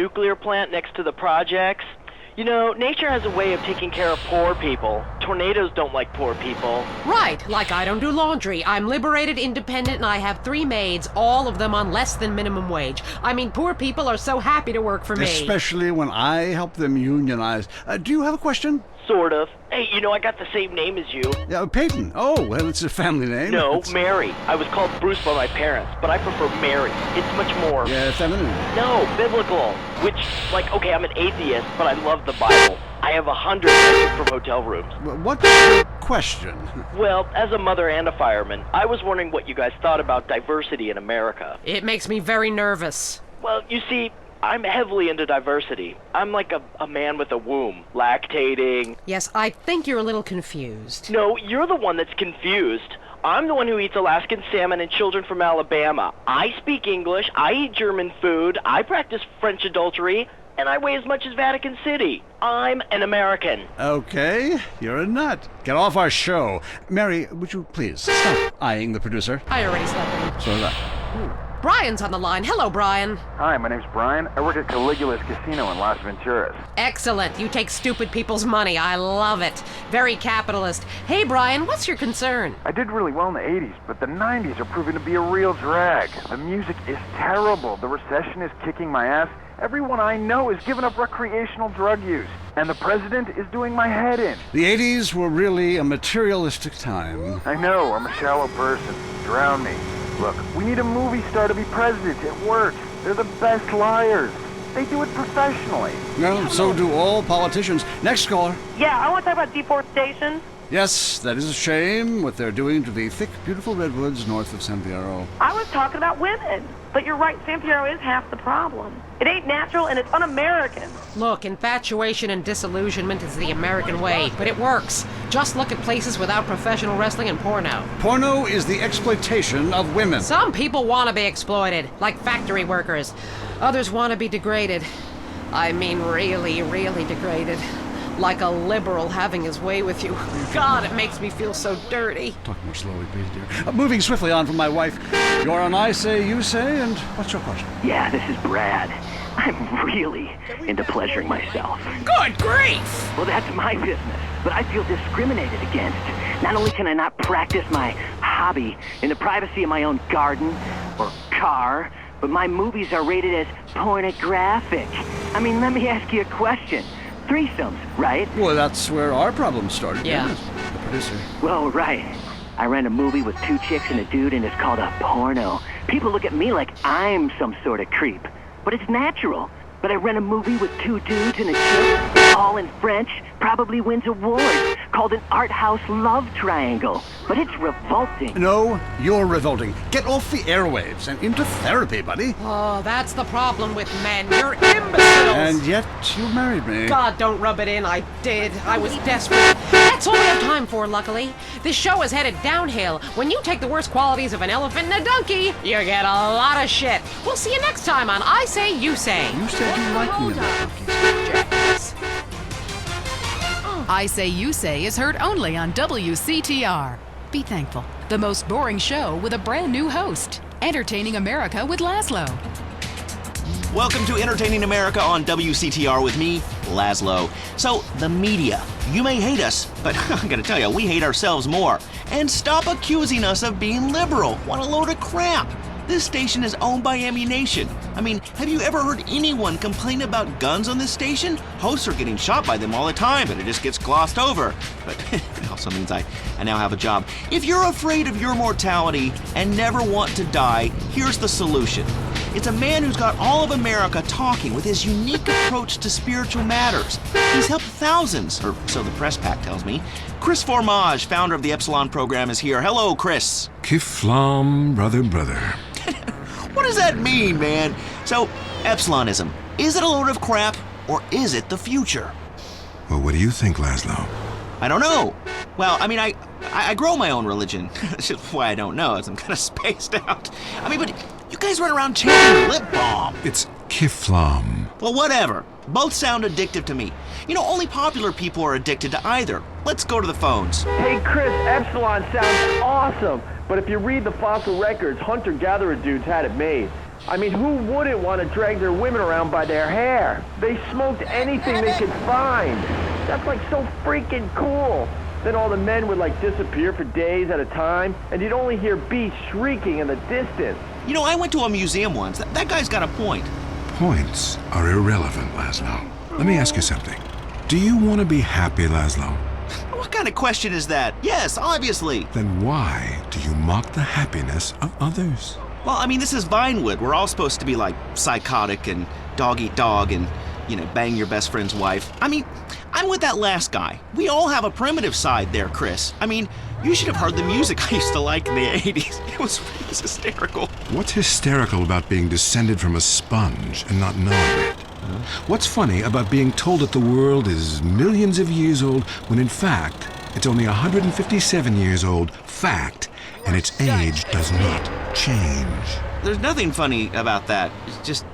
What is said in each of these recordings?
nuclear plant next to the projects. You know, nature has a way of taking care of poor people. Tornadoes don't like poor people. Right, like I don't do laundry. I'm liberated, independent, and I have 3 maids, all of them on less than minimum wage. I mean, poor people are so happy to work for me. Especially when I help them unionize. Do you have a question? Sort of. Hey, you know, I got the same name as you. Yeah, Peyton. Oh, well, it's a family name. No, Mary. I was called Bruce by my parents, but I prefer Mary. It's much more... Yeah, feminine. No, biblical. Which, like, okay, I'm an atheist, but I love the Bible. I have 100 mentioned from hotel rooms. What's your question? Well, as a mother and a fireman, I was wondering what you guys thought about diversity in America. It makes me very nervous. Well, you see, I'm heavily into diversity. I'm like a man with a womb, lactating. Yes, I think you're a little confused. No, you're the one that's confused. I'm the one who eats Alaskan salmon and children from Alabama. I speak English, I eat German food, I practice French adultery, and I weigh as much as Vatican City. I'm an American. Okay, you're a nut. Get off our show. Mary, would you please stop eyeing the producer? I already slept in. So did I. Brian's on the line. Hello, Brian. Hi, my name's Brian. I work at Caligula's Casino in Las Venturas. Excellent. You take stupid people's money. I love it. Very capitalist. Hey, Brian, what's your concern? I did really well in the 80s, but the 90s are proving to be a real drag. The music is terrible. The recession is kicking my ass. Everyone I know is giving up recreational drug use. And the president is doing my head in. The 80s were really a materialistic time. I know, I'm a shallow person. Drown me. Look, we need a movie star to be president. It works. They're the best liars. They do it professionally. Well, so do all politicians. Next caller. Yeah, I want to talk about deforestation. Yes, that is a shame, what they're doing to the thick, beautiful redwoods north of San Fierro. I was talking about women. But you're right, San Fierro is half the problem. It ain't natural and it's un-American. Look, infatuation and disillusionment is the American way, but it works. Just look at places without professional wrestling and porno. Porno is the exploitation of women. Some people want to be exploited, like factory workers. Others want to be degraded. I mean, really, really degraded. Like a liberal having his way with you. God, it makes me feel so dirty. Talk more slowly, please, dear. Moving swiftly on from my wife. You're on I Say, You Say, and what's your question? Yeah, this is Brad. I'm really into pleasuring myself. Good grief! Well, that's my business, but I feel discriminated against. Not only can I not practice my hobby in the privacy of my own garden or car, but my movies are rated as pornographic. I mean, let me ask you a question. Threesomes, right? Well, that's where our problem started. Yeah. Yes, the producer. Well, right. I ran a movie with 2 chicks and a dude, and it's called a porno. People look at me like I'm some sort of creep, but it's natural. But I ran a movie with 2 dudes and a chick, all in French, probably wins awards, called an art house love triangle. But it's revolting. No, you're revolting. Get off the airwaves and into therapy, buddy. Oh, that's the problem with men. You're imbeciles! And yet, you married me. God, don't rub it in. I did. I was desperate. That's all we have time for, luckily. This show is headed downhill. When you take the worst qualities of an elephant and a donkey, you get a lot of shit. We'll see you next time on I Say, You Say. You said you liked me about donkeys. I Say You Say is heard only on WCTR. Be thankful. The most boring show with a brand new host. Entertaining America with Laszlo. Welcome to Entertaining America on WCTR with me, Laszlo. So, the media. You may hate us, but I gotta tell you, we hate ourselves more. And stop accusing us of being liberal. What a load of crap. This station is owned by Ammunition. I mean, have you ever heard anyone complain about guns on this station? Hosts are getting shot by them all the time, but it just gets glossed over. But it also means I now have a job. If you're afraid of your mortality and never want to die, here's the solution. It's a man who's got all of America talking with his unique approach to spiritual matters. He's helped thousands, or so the press pack tells me. Chris Formage, founder of the Epsilon program, is here. Hello, Chris. Kiflam, brother. What does that mean, man? So, Epsilonism, is it a load of crap, or is it the future? Well, what do you think, Laszlo? I don't know. Well, I mean, I grow my own religion. That's just why I don't know, is I'm kind of spaced out. I mean, but you guys run around chanting lip balm. It's Kiflam. Well, whatever. Both sound addictive to me. You know, only popular people are addicted to either. Let's go to the phones. Hey, Chris, Epsilon sounds awesome. But if you read the fossil records, hunter-gatherer dudes had it made. I mean, who wouldn't want to drag their women around by their hair? They smoked anything they could find. That's like so freaking cool. Then all the men would like disappear for days at a time, and you'd only hear beasts shrieking in the distance. You know, I went to a museum once. That guy's got a point. Points are irrelevant, Laszlo. Let me ask you something. Do you want to be happy, Laszlo? What kind of question is that? Yes, obviously. Then why do you mock the happiness of others? Well, I mean, this is Vinewood. We're all supposed to be like psychotic and dog eat dog and, you know, bang your best friend's wife. I mean, I'm with that last guy. We all have a primitive side there, Chris. I mean, you should have heard the music I used to like in the 80s. It was hysterical. What's hysterical about being descended from a sponge and not knowing it? What's funny about being told that the world is millions of years old when in fact it's only 157 years old, fact, and its age does not change? There's nothing funny about that. It's just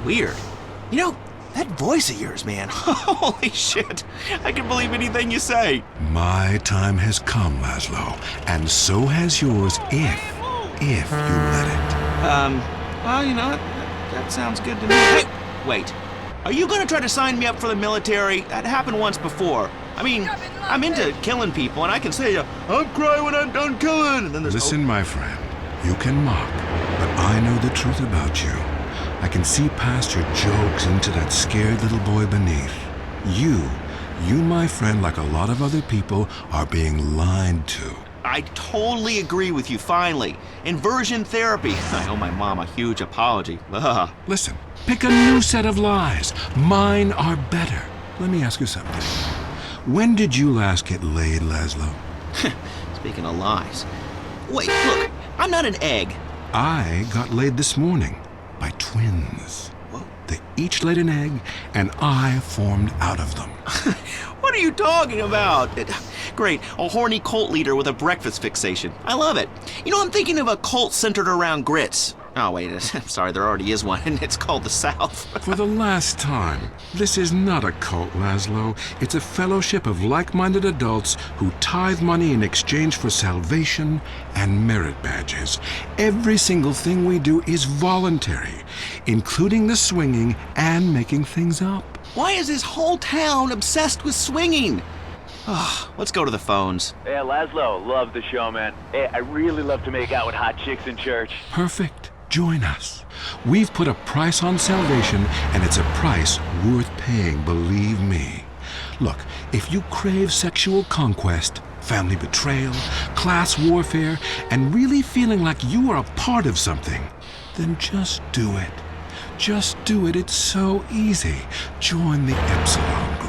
weird. You know, that voice of yours, man. Holy shit. I can believe anything you say. My time has come, Laszlo, and so has yours if you let it. Well, you know, that sounds good to me. Hey, wait. Are you gonna try to sign me up for the military? That happened once before. I mean, I'm into killing people, and I can say, I'm crying when I'm done killing. And then there's Listen, my friend, you can mock, but I know the truth about you. I can see past your jokes into that scared little boy beneath. You, my friend, like a lot of other people, are being lied to. I totally agree with you, finally. Inversion therapy. I owe my mom a huge apology. Ugh. Listen, pick a new set of lies. Mine are better. Let me ask you something. When did you last get laid, Laszlo? Speaking of lies. Wait, look, I'm not an egg. I got laid this morning by twins. Whoa. They each laid an egg, and I formed out of them. What are you talking about? Great, a horny cult leader with a breakfast fixation. I love it. You know, I'm thinking of a cult centered around grits. Oh, wait, I'm sorry, there already is one, and it's called the South. For the last time, this is not a cult, Laszlo. It's a fellowship of like-minded adults who tithe money in exchange for salvation and merit badges. Every single thing we do is voluntary, including the swinging and making things up. Why is this whole town obsessed with swinging? Let's go to the phones. Hey, Laszlo, love the show, man. Hey, I really love to make out with hot chicks in church. Perfect. Join us. We've put a price on salvation, and it's a price worth paying, believe me. Look, if you crave sexual conquest, family betrayal, class warfare, and really feeling like you are a part of something, then just do it. Just do it. It's so easy. Join the Epsilon group.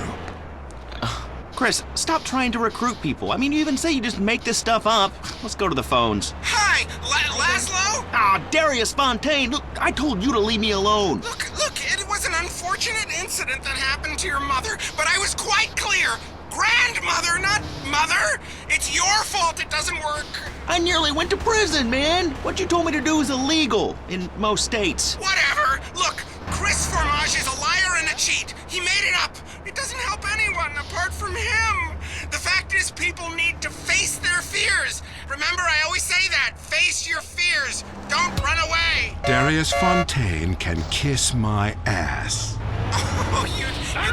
Chris, stop trying to recruit people. I mean, you even say you just make this stuff up. Let's go to the phones. Hi, Laszlo? Ah, Darius Fontaine, look, I told you to leave me alone. Look, it was an unfortunate incident that happened to your mother, but I was quite clear. Grandmother, not mother. It's your fault it doesn't work. I nearly went to prison, man. What you told me to do is illegal in most states. Whatever. Look, Chris Formage is a liar and a cheat. He made it up. It doesn't help anyone apart from him. The fact is, people need to face their fears. Remember, I always say that. Face your fears. Don't run away. Darius Fontaine can kiss my ass. Oh, you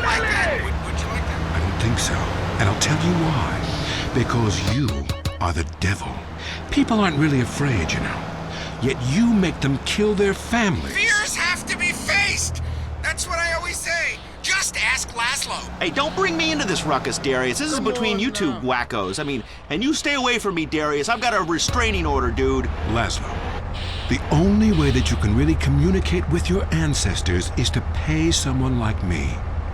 like that? Would you like that? I don't think so. And I'll tell you why. Because you are the devil. People aren't really afraid, you know. Yet you make them kill their families. Fears have to be faced. That's what I always say. Just ask Laszlo. Hey, don't bring me into this ruckus, Darius. This is between you two wackos. I mean, and you stay away from me, Darius. I've got a restraining order, dude. Laszlo, the only way that you can really communicate with your ancestors is to pay someone like me.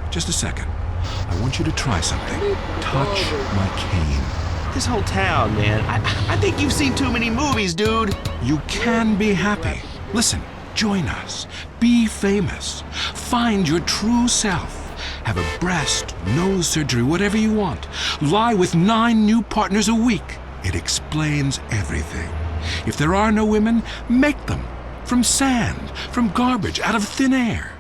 Just a second. I want you to try something. Touch my cane. This whole town, man. I think you've seen too many movies, dude. You can be happy. Listen, join us. Be famous. Find your true self. Have a breast, nose surgery, whatever you want. Lie with 9 new partners a week. It explains everything. If there are no women, make them. From sand, from garbage, out of thin air.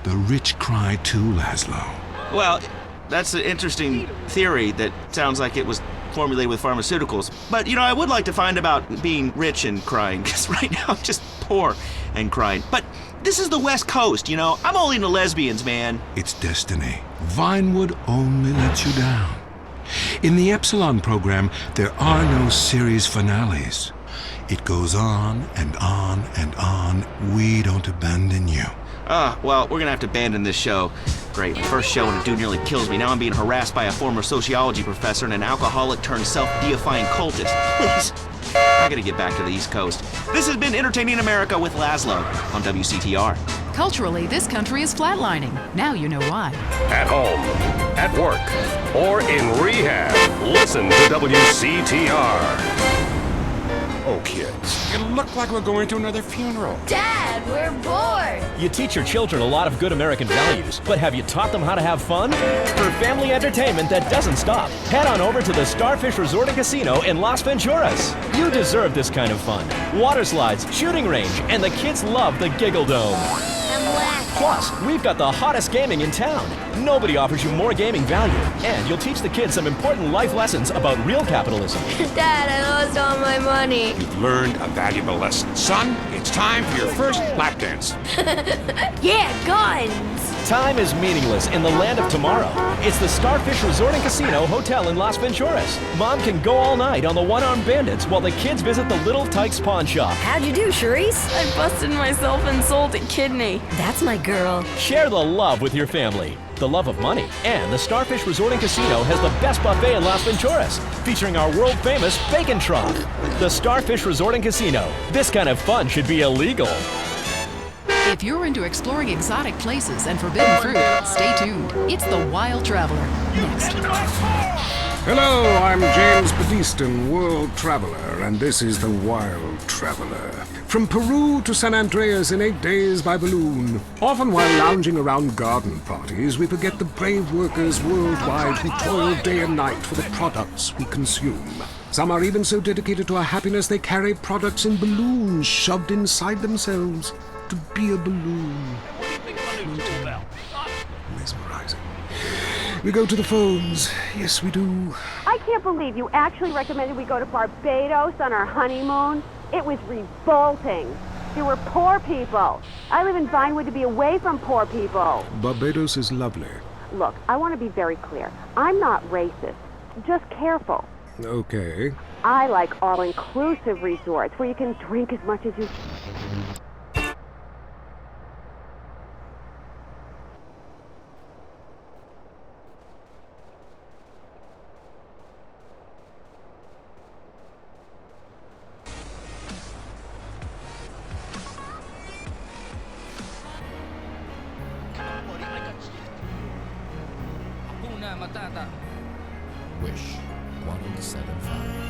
The rich cry too, Laszlo. Well, that's an interesting theory that sounds like it was formulated with pharmaceuticals. But, you know, I would like to find about being rich and crying, because right now I'm just poor. and crying. But this is the West Coast, you know? I'm only into lesbians, man. It's destiny. Vinewood only lets you down. In the Epsilon program, there are no series finales. It goes on and on and on. We don't abandon you. Well, we're gonna have to abandon this show. Great, first show and a dude nearly kills me. Now I'm being harassed by a former sociology professor and an alcoholic turned self-deifying cultist. Please, I gotta get back to the East Coast. This has been Entertaining America with Laszlo on WCTR. Culturally, this country is flatlining. Now you know why. At home, at work, or in rehab, listen to WCTR. Oh, kids, it looked like we're going to another funeral. Dad, we're bored. You teach your children a lot of good American values, but have you taught them how to have fun? For family entertainment that doesn't stop, head on over to the Starfish Resort and Casino in Las Venturas. You deserve this kind of fun. Water slides, shooting range, and the kids love the Giggle Dome. Plus, we've got the hottest gaming in town. Nobody offers you more gaming value, and you'll teach the kids some important life lessons about real capitalism. Dad, I lost all my money. You've learned a valuable lesson. Son, it's time for your first lap dance. Yeah, guns. Time is meaningless in the land of tomorrow. It's the Starfish Resort and Casino Hotel in Las Venturas. Mom can go all night on the One-Armed Bandits while the kids visit the Little Tykes Pawn Shop. How'd you do, Charisse? I busted myself and sold a kidney. That's my girl. Share the love with your family. The love of money. And the Starfish Resort and Casino has the best buffet in Las Venturas, featuring our world-famous bacon trough. The Starfish Resort and Casino. This kind of fun should be illegal. If you're into exploring exotic places and forbidden fruit, stay tuned. It's The Wild Traveler. Next. Hello, I'm James Badiston, World Traveler, and this is The Wild Traveler. From Peru to San Andreas in 8 days by balloon. Often while lounging around garden parties, we forget the brave workers worldwide who toil day and night for the products we consume. Some are even so dedicated to our happiness they carry products in balloons shoved inside themselves to be a balloon. Mesmerizing. We go to the phones. Yes, we do. I can't believe you actually recommended we go to Barbados on our honeymoon. It was revolting. There were poor people. I live in Vinewood to be away from poor people. Barbados is lovely. Look, I want to be very clear. I'm not racist. Just careful. Okay. I like all-inclusive resorts where you can drink as much as you... Wish 107.5.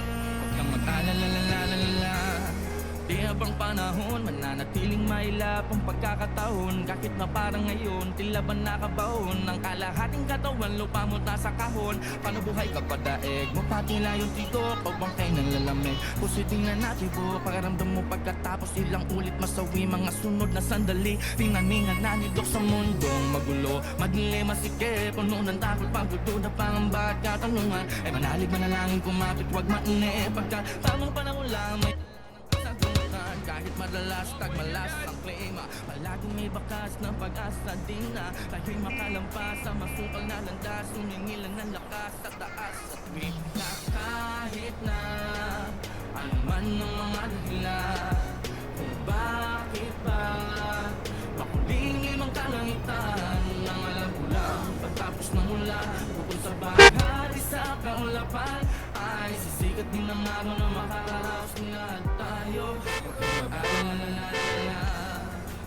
Di habang panahon, mananatiling mailap ang pagkakataon. Kahit na parang ngayon, tila ba nakabaon ang kalahating katawan, lupa mo ta sa kahon. Paano buhay kapag daig mo patila yung tigo, pagbangkay ng lalamig. Pusiting na natibo, pagaramdam mo pagkatapos ilang ulit masawi. Mga sunod na sandali, tinaningan na nidok sa mundong magulo. Madilim, masikip, puno ng takot, pagdududa, pangamba at katanungan. Ay manalig, manalangin, kumapit, wag maine. Pagka tamang panahon lang, may kahit madalas, tagmalas ang klima. Palaging may bakas ng pag-asa din na tayo'y makalampas sa masukal na landas. Sumingilan ng lakas sa taas at tuwing na kahit na ano man ang mga dahilan kung bakit ba makuling limang kalangitan ang alam ko lang pagtapos ng mula bukod sa bahagi sa kaulapan ay sisikat din ang araw na makakaraos nila tayo.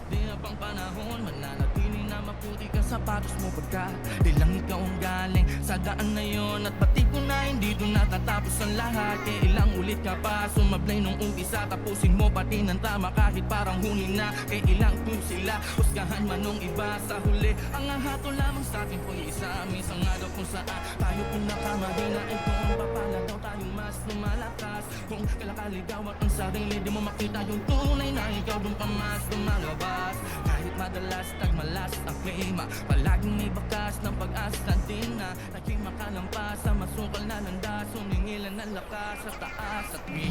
Di na pang panahon, mananatili na maputi ka sapatos mo pagka di lang ikaw ang galing sa daan na yon. At pati ko na hindi doon natatapos ang lahat. Kaya ilang ulit ka pa sumablay nung umpisa. Tapusin mo pati ng tama kahit parang huli na. Kaya ilang tuwing sila husgahan man nung iba sa huli. Ang hahato lamang sa atin po isa. Minsan nga daw kung saan tayo pinakamahina ay kung papala daw tayong mas lumalakas. Kung kalakaligawan ang sarili di mo makita yung tunay na ikaw doon pa mas lumalabas. Kahit madalas tagmalas ang klima, Palaging may bakas ng pag-asa din na naging makalampas sa masukal na landas. Humingilan ng lakas sa taas at may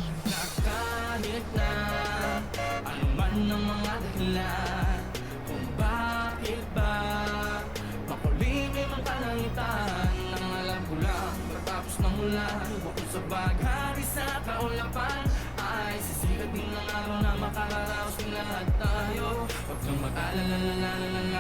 kahit na ano man ang mga dahilan kung bakit ba makulimim ang kalangitan. Ang alam ko lang matapos ng ulan, bukod sa baghari sa kaulapan ay sisikat din ng araw na makakaraos ng lahat tayo. Huwag kang mag-alala, huwag kang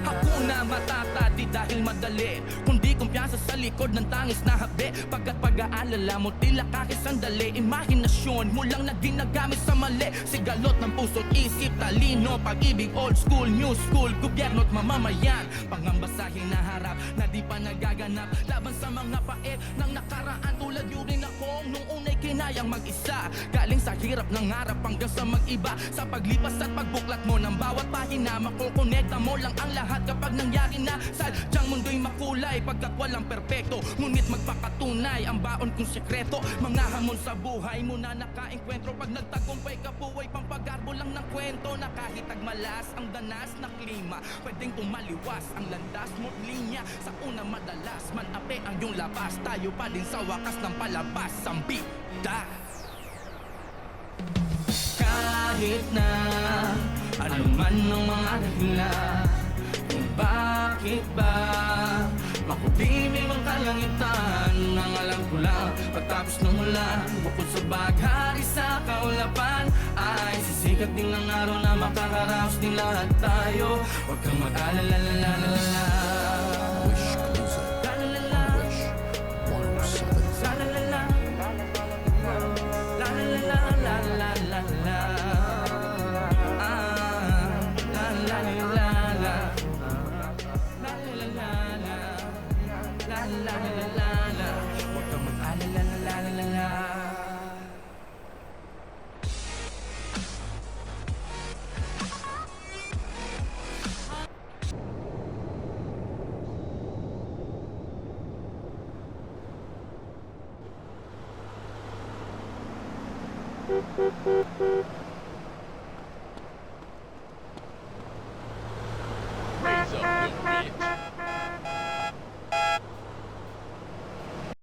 ako na matatadi dahil madali, kundi kumpiyansa sa likod ng tangis na habi. Pagkat pag-aalala mo tila kakisandali, imahinasyon mo lang na ginagamit sa mali. Sigalot ng puso't isip, talino, pag-ibig, old school, new school, gobyerno't mamamayan. Pangamba sa hinaharap na di pa nagaganap, laban sa mga pait ng nakaraan. Tulad yun rin ako nung unay kinayang mag-isa, galing sa hirap ng harap hanggang sa mag-iba. Sa paglipas at pagbuklat mo ng bawat pahina, makukonekta mo lang ang lahat kapag nangyari na. Sadyang mundo'y makulay pagkat walang perpekto, ngunit magpakatunay ang baon kong sekreto. Mga hamon sa buhay mo na nakaengkwentro, pag nagtagumpay ka buhay pampagarbo lang ng kwento. Na kahit agmalas ang danas na klima, pwedeng tumaliwas ang landas mo't linya. Sa una madalas man ape ang iyong labas, tayo pa din sa wakas ng palabas ang bida. Kahit na ano man ang mga dahilan kung bakit ba makulimim ang kalangitan. Ang alam ko lang pagtapos ng ulan, bukod sa baghari sa kaulapan ay sisikat din ng araw na makakaraos din lahat tayo. Huwag kang mag-alala, wish closer, wish 107. Huwag kang mag-alala. Thank you.